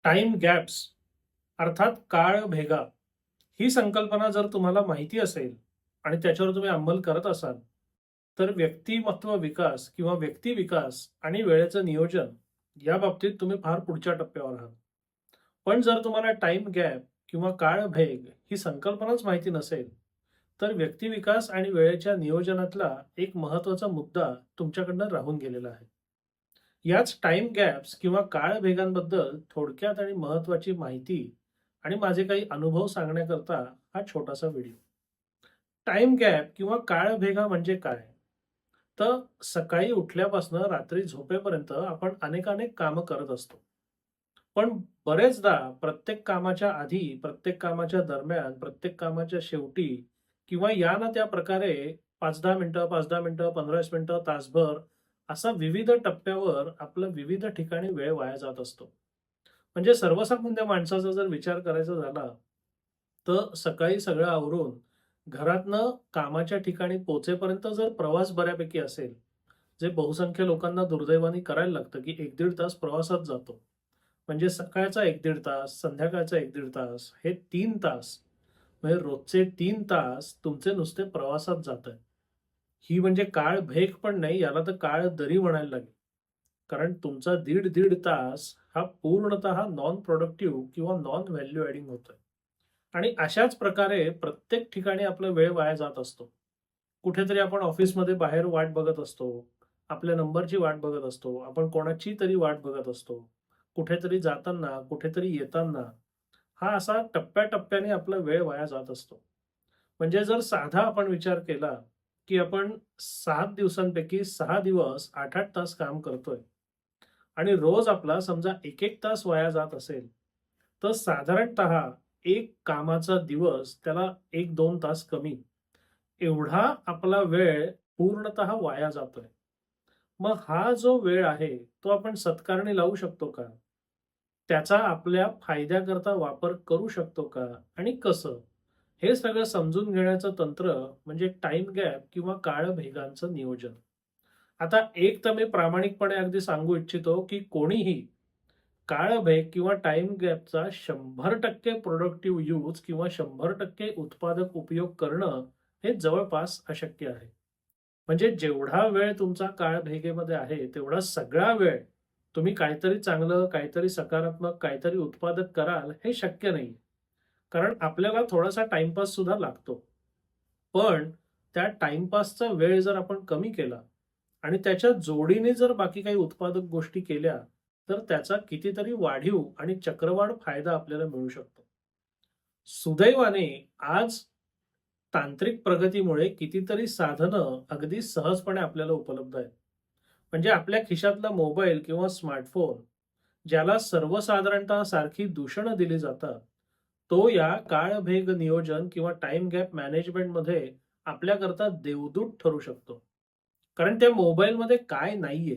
Time gaps अर्थात काळ भेगा ही संकल्पना जर तुम्हाला माहिती असेल आणि त्याच्यावर तुम्ही अंमल करत असाल तर व्यक्तिमत्व विकास किंवा व्यक्ती विकास आणि वेळेचं नियोजन या बाबतीत तुम्ही फार पुढच्या टप्प्यावर आहात. पण जर तुम्हाला टाइम गॅप किंवा काळ भेग ही संकल्पनाच माहिती नसेल तर व्यक्ती विकास आणि वेळेच्या नियोजनातला एक महत्वाचा मुद्दा तुमच्याकडनं राहून गेलेला आहे. याच टाइम गॅप्स किंवा काळ भेगांबद्दल थोडक्यात आणि महत्वाची माहिती आणि माझे काही अनुभव सांगण्याकरता हा छोटासा व्हिडिओ. टाइम गॅप किंवा काळ भेगा म्हणजे काय? तर सकाळी उठल्यापासून रात्री झोपेपर्यंत आपण अनेक कामं करत असतो. पण बरेचदा प्रत्येक कामाच्या आधी, प्रत्येक कामाच्या दरम्यान, प्रत्येक कामाच्या शेवटी किंवा या ना त्या प्रकारे 5-10 मिनिटं, 5-10 मिनिटं, 15-20 मिनिटं, तासभर असा विविध टप्प्यावर आपलं विविध ठिकाणी वेळ वाया जात असतो. म्हणजे सर्वसामान्य माणसाचा जर विचार करायचा झाला, तर सकाळी सगळं आवरून घरातनं कामाच्या ठिकाणी पोहोचेपर्यंत जर प्रवास बऱ्यापैकी असेल, जे बहुसंख्य लोकांना दुर्दैवाने करायला लागतं, की 1-1.5 तास प्रवासात जातो. म्हणजे सकाळचा 1-1.5 तास, संध्याकाळचा 1-1.5 तास, हे 3 तास म्हणजे रोजचे 3 तास तुमचे नुसते प्रवासात जातायत. ही म्हणजे काळ भेग पण नाही, याला तर काळ दरी म्हणायला लागेल. कारण तुमचा दीड-दीड तास हा पूर्णतः नॉन प्रोडक्टिव्ह किंवा नॉन व्हॅल्यू ॲडिंग होतोय. आणि अशाच प्रकारे प्रत्येक ठिकाणी आपला वेळ वाया जात असतो. कुठेतरी आपण ऑफिसमध्ये बाहेर वाट बघत असतो. आपल्या नंबरची वाट बघत असतो. आपण कोणाची तरी वाट बघत असतो. कुठेतरी जाताना, कुठेतरी येताना हा असा टप्प्याटप्प्याने आपला वेळ वाया जात असतो. म्हणजे जर साधा आपण विचार केला, की आपण 7 दिवसांपैकी 6 दिवस 8-8 तास काम करतोय आणि रोज आपला समजा 1-1 तास वाया जात असेल, तर साधारणतः एक कामाचा दिवस त्याला 1-2 तास कमी एवढा आपला वेळ पूर्णतः वाया जातोय. मग हा जो वेळ आहे, तो आपण सत्कारणी लावू शकतो का? त्याचा आपल्या फायद्याकरता वापर करू शकतो का? आणि कसं? हे सगळं समजून घेण्याचं तंत्र म्हणजे टाईम गॅप किंवा काळभेगांचं नियोजन. आता एक तर मी प्रामाणिकपणे अगदी सांगू इच्छितो, की कोणीही काळभेग किंवा टाईम गॅपचा 100% प्रोडक्टिव्ह यूज किंवा 100% उत्पादक उपयोग करणं हे जवळपास अशक्य आहे. म्हणजे जेवढा वेळ तुमचा काळभेगेमध्ये आहे, तेवढा सगळा वेळ तुम्ही काहीतरी चांगलं, काहीतरी सकारात्मक, काहीतरी उत्पादक कराल हे शक्य नाहीये. कारण आपल्याला थोडासा टाईमपास सुद्धा लागतो. पण त्या टाईमपासचा वेळ जर आपण कमी केला आणि त्याच्या जोडीने जर बाकी काही उत्पादक गोष्टी केल्या, तर त्याचा कितीतरी वाढीव आणि चक्रवाढ फायदा आपल्याला मिळू शकतो. सुदैवाने आज तांत्रिक प्रगतीमुळे कितीतरी साधनं अगदी सहजपणे आपल्याला उपलब्ध आहेत. म्हणजे आपल्या खिशातला मोबाईल किंवा स्मार्टफोन ज्याला सर्वसाधारणतः सारखी दूषणं दिली जातात, तो या काळभेग नियोजन किंवा टाईम गॅप मॅनेजमेंटमध्ये आपल्याकरता देवदूत ठरू शकतो. कारण त्या मोबाईलमध्ये काय नाहीये.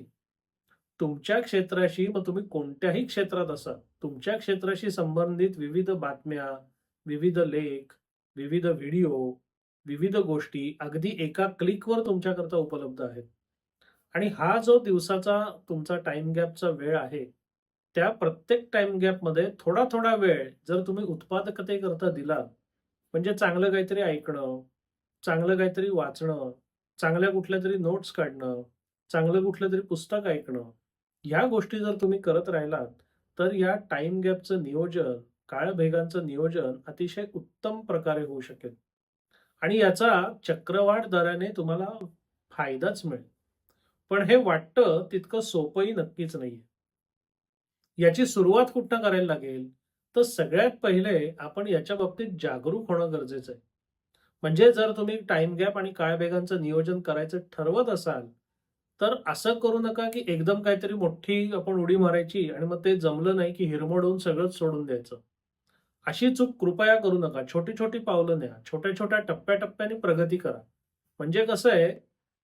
तुमच्या क्षेत्राशी मग तुम्ही कोणत्याही क्षेत्रात असा, तुमच्या क्षेत्राशी संबंधित विविध बातम्या, विविध लेख, विविध व्हिडिओ, विविध गोष्टी अगदी एका क्लिकवर तुमच्याकरता उपलब्ध आहेत. आणि हा जो दिवसाचा तुमचा टाईम गॅपचा वेळ आहे, त्या प्रत्येक टाईम गॅपमध्ये थोडा-थोडा वेळ जर तुम्ही उत्पादकतेकरता दिला, म्हणजे चांगलं काहीतरी ऐकणं, चांगलं काहीतरी वाचणं, चांगल्या कुठल्यातरी नोट्स काढणं, चांगलं कुठलंतरी पुस्तक ऐकणं, ह्या गोष्टी जर तुम्ही करत राहिलात, तर या टाईम गॅपचं नियोजन, काळभेगांचं नियोजन अतिशय उत्तम प्रकारे होऊ शकेल आणि याचा चक्रवाढ दराने तुम्हाला फायदाच मिळेल. पण हे वाटतं तितकं सोपंही नक्कीच नाहीये. याची सुरुवात कुठनं करायला लागेल? तर सगळ्यात पहिले आपण याच्या बाबतीत जागरूक होणं गरजेचं आहे. म्हणजे जर तुम्ही टाईम गॅप आणि काळबेगांचं नियोजन करायचं ठरवत असाल, तर असं करू नका, की एकदम काहीतरी मोठी आपण उडी मारायची आणि मग ते जमलं नाही, की हिरमोडून सगळंच सोडून द्यायचं. अशी चूक कृपया करू नका. छोटी-छोटी पावलं न्या. छोट्या-छोट्या टप्प्या प्रगती करा. म्हणजे कसं आहे,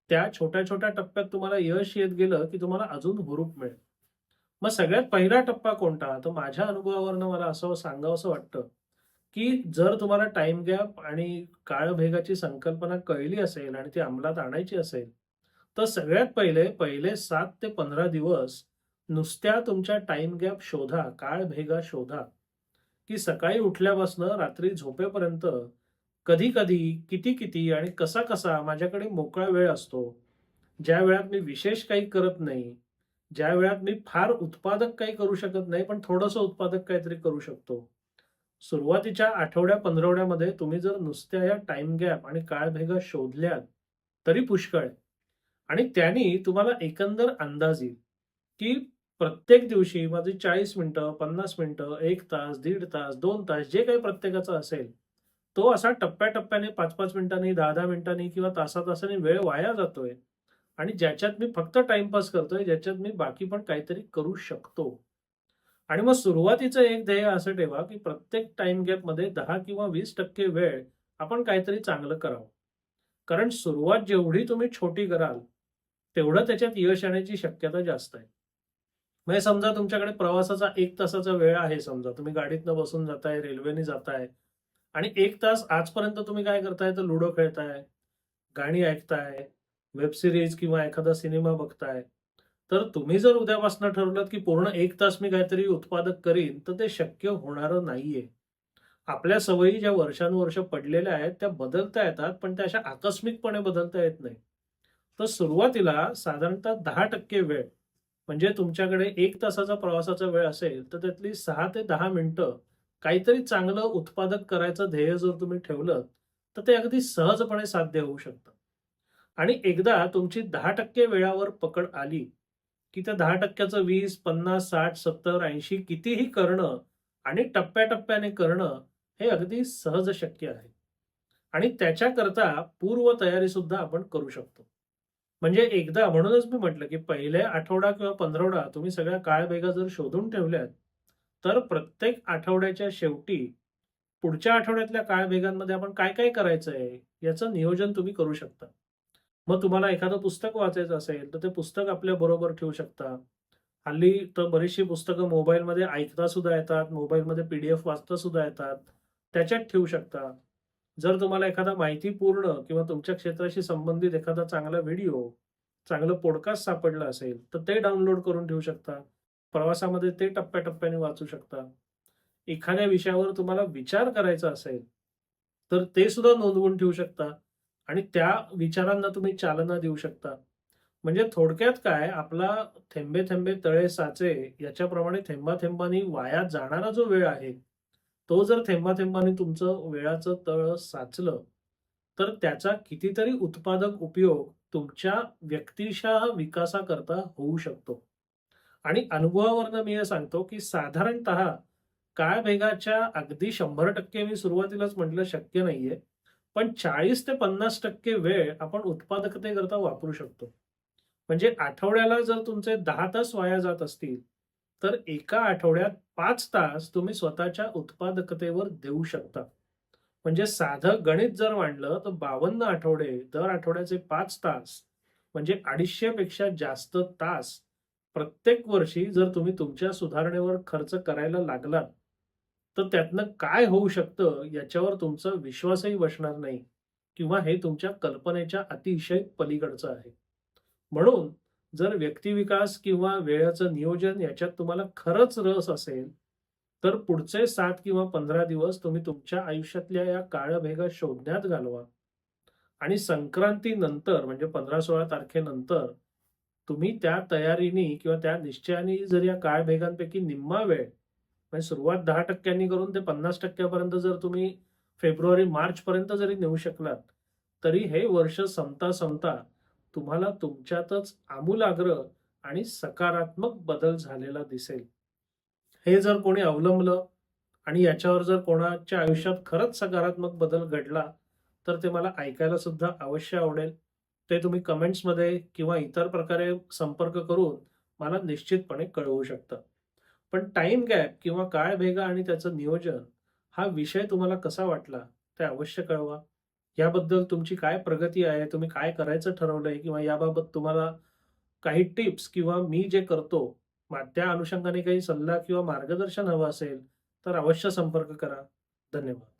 त्या छोट्या-छोट्या टप्प्यात तुम्हाला यश येत गेलं, की तुम्हाला अजून हुरूप मिळेल. मग सगळ्यात पहिला टप्पा कोणता? तर माझ्या अनुभवावरून मला असं सांगावसं वाटतं, की जर तुम्हाला टाईम गॅप आणि काळभेगाची संकल्पना कळली असेल आणि ती अंमलात आणायची असेल, तर सगळ्यात पहिले 7 ते 15 दिवस नुसत्या तुमच्या टाईम गॅप शोधा, काळ भेगा शोधा, की सकाळी उठल्यापासून रात्री झोपेपर्यंत कधी-कधी, किती-किती आणि कसा-कसा माझ्याकडे मोकळा वेळ असतो. ज्या वेळात मी विशेष काही करत नाही, ज्या वेळात मी फार उत्पादक काही करू शकत नाही, पण थोडंसं उत्पादक काहीतरी करू शकतो. सुरुवातीच्या आठवड्या, पंधरवड्यामध्ये तुम्ही जर नुसत्या या टाईम गॅप आणि काळभेगा शोधल्यात, तरी पुष्कळ आहे. आणि त्यानी तुम्हाला एकंदर अंदाज येईल, की प्रत्येक दिवशी माझी 40 मिनिटं, 50 मिनिटं, 1 तास, दीड तास, 2 तास जे काही प्रत्येकाचा असेल, तो असा टप्प्या-टप्प्याने 5-5 मिनिटांनी, 10-10 मिनिटांनी किंवा तासा-तासाने वेळ वाया जातोय आणि ज्याच्यात मी फक्त टाईमपास करतोय, ज्याच्यात मी बाकी पण काहीतरी करू शकतो. आणि मग सुरुवातीचं एक ध्येय असं ठेवा, की प्रत्येक टाईम गॅपमध्ये 10 किंवा 20% वेळ आपण काहीतरी चांगलं करावं. कारण सुरुवात जेवढी तुम्ही छोटी कराल, तेवढं त्याच्यात यश येण्याची शक्यता जास्त आहे. म्हणजे समजा तुमच्याकडे प्रवासाचा 1 तासाचा वेळ आहे समजा. तुम्ही गाडीतनं बसून जाताय, रेल्वेने जाताय आणि 1 तास आजपर्यंत तुम्ही काय करताय, तर लुडो खेळताय, गाणी ऐकताय, वेब सीरीज किंवा एखादा सिनेमा बघताय. तर तुम्ही जर उद्यापासून ठरवलत, की पूर्ण 1 तास मी काहीतरी उत्पादक करीन, तर ते शक्य होणारं नाहीये. आपल्या सवयी ज्या वर्षानुवर्ष पडलेल्या आहेत, त्या बदलता येतात, पण त्या अशा आकस्मिकपणे बदलता येत नाही. तर सुरुवातीला साधारणतः 10% वेळ म्हणजे तुमच्याकडे 1 तासाचा प्रवासाचा वेळ असेल, तर त्यातली 6 ते 10 मिनिटं काहीतरी चांगलं उत्पादक करायचं ध्येय जर तुम्ही ठेवलं, तर ते अगदी सहजपणे साध्य होऊ शकतं. आणि एकदा तुमची 10% वेळावर पकड आली, की त्या 10%चं 20, 50, 60, 70, 80 कितीही करणं आणि टप्प्याटप्प्याने करणं हे अगदी सहज शक्य आहे. आणि त्याच्याकरता पूर्वतयारी सुद्धा आपण करू शकतो. म्हणजे एकदा म्हणूनच मी म्हटलं, की पहिले आठवडा किंवा पंधरवडा तुम्ही सगळ्या काळबेगा जर शोधून ठेवल्यात, तर प्रत्येक आठवड्याच्या शेवटी पुढच्या आठवड्यातल्या काळबेगांमध्ये आपण काय-काय करायचंय याचं नियोजन तुम्ही करू शकता. मग तुम्हाला एखादं पुस्तक वाचायचं असेल, तर ते पुस्तक आपल्या बरोबर ठेवू शकता. हल्ली तर बरीचशी पुस्तकं मोबाईलमध्ये ऐकता सुद्धा येतात, मोबाईलमध्ये पी-डी-एफ वाचता सुद्धा येतात. त्याच्यात ठेवू शकता. जर तुम्हाला एखादा माहितीपूर्ण किंवा तुमच्या क्षेत्राशी संबंधित एखादा चांगला व्हिडिओ, चांगलं पॉडकास्ट सापडलं असेल, तर ते डाउनलोड करून ठेवू शकता. प्रवासामध्ये ते टप्प्या वाचू शकता. एखाद्या विषयावर तुम्हाला विचार करायचा असेल, तर ते सुद्धा नोंदवून ठेवू शकता आणि त्या विचारांना तुम्ही चालना देऊ शकता. म्हणजे थोडक्यात काय, आपला "थेंबे थेंबे तळे साचे" याच्याप्रमाणे थेंबा-थेंबांनी वाया जाणारा जो वेळ आहे, तो जर थेंबा-थेंबांनी तुमचं वेळाचं तळं साचलं, तर त्याचा कितीतरी उत्पादक उपयोग तुमच्या व्यक्तिशः विकासाकरता होऊ शकतो. आणि अनुभवावरून मी हे सांगतो, की साधारणतः काळमेघाच्या अगदी 100% मी सुरुवातीलाच म्हटलं शक्य नाहीये. पण 40% ते 50% वेळ आपण उत्पादकतेकरता वापरू शकतो. म्हणजे आठवड्याला जर तुमचे 10 तास वाया जात असतील, तर एका आठवड्यात 5 तास तुम्ही स्वतःच्या उत्पादकतेवर देऊ शकता. म्हणजे साधं गणित जर मांडलं तर 52 आठवडे, दर आठवड्याचे 5 तास म्हणजे 250 पेक्षा जास्त तास प्रत्येक वर्षी जर तुम्ही तुमच्या सुधारणेवर खर्च करायला लागलात, तर त्यातनं काय होऊ शकतं याच्यावर तुमचा विश्वासही बसणार नाही किंवा हे तुमच्या कल्पनेच्या अतिशय पलीकडचं आहे. म्हणून जर व्यक्तिविकास किंवा वेळेचं नियोजन याच्यात तुम्हाला खरंच रस असेल, तर पुढचे 7 किंवा 15 दिवस तुम्ही तुमच्या आयुष्यातल्या या काळ्या शोधण्यात घालवा आणि संक्रांतीनंतर म्हणजे 15-16 तारखेनंतर तुम्ही त्या तयारीनी किंवा त्या निश्चयाने जर या काळमेघांपैकी निम्मा वेळ म्हणजे सुरुवात 10% करून ते 50% पर्यंत जर तुम्ही फेब्रुवारी-मार्च पर्यंत जरी नेऊ शकलात, तरी हे वर्ष संपता-संपता तुम्हाला तुमच्यातच आमूलाग्र आणि सकारात्मक बदल झालेला दिसेल. हे जर कोणी अवलंबलं आणि याच्यावर जर कोणाच्या आयुष्यात खरंच सकारात्मक बदल घडला, तर ते मला ऐकायला सुद्धा अवश्य आवडेल. ते तुम्ही कमेंट्समध्ये किंवा इतर प्रकारे संपर्क करून मला निश्चितपणे कळवू शकता. पण टाईम गॅप किंवा काळभेगा आणि त्याचं नियोजन हा विषय तुम्हाला कसा वाटला ते अवश्य कळवा. याबद्दल तुमची काय प्रगती आहे, तुम्ही काय करायचं ठरवलंय किंवा याबाबत तुम्हाला काही टिप्स किंवा मी जे करतो, त्या अनुषंगाने काही सल्ला किंवा मार्गदर्शन हवं असेल, तर अवश्य संपर्क करा. धन्यवाद.